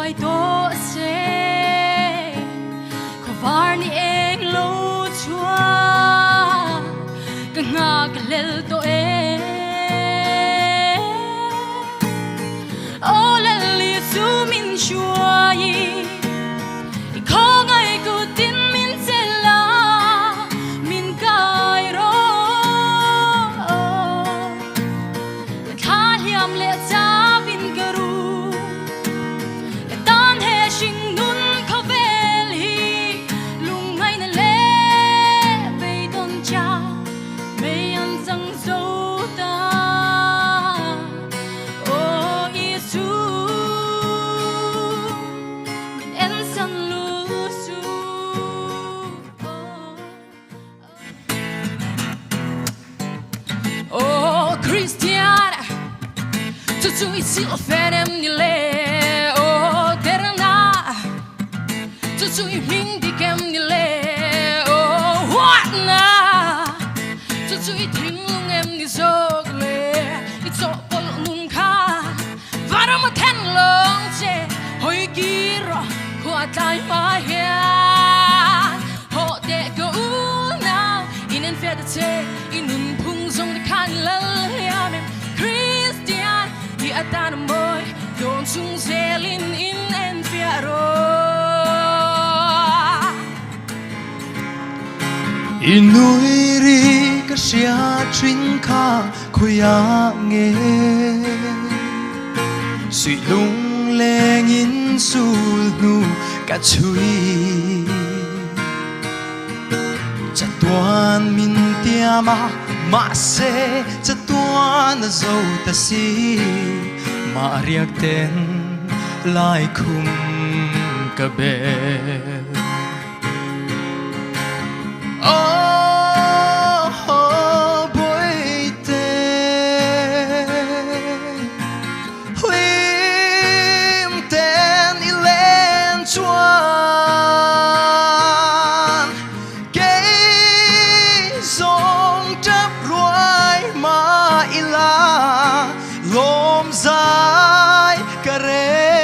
ai to se ko var ni eng lo chua ka nga ka lel to o lel li su min chua yi I ko ngai ku tin min se la min kai ro ka hiam le cha vin ka ru tan he shing nun ko vel hi lung ngai na le ve don cha me an sang zo ta o Yesu min en san lu su oh Christian tu tu isi o fenem ni le oh terna tu tu I ming di kem ni le oh what na tu tu I ting lung em ni zog le I to pol nun kha varam ten long che hoi giro ko atai ma hia ho de go now in en fer de te inun pung song de kan la ya me Christian di atan moy don sung selin in en fiaro Inui ri ka sia trin kha khoya nge Sui lung leng in sul nu ka chui Cha tuan min tiama ma se cha tuan zo ta si ma riak ten lai khum ka bel oh boy te huim ten ilen chuan cây sông chấp ruồi ma ila lom dài cà rê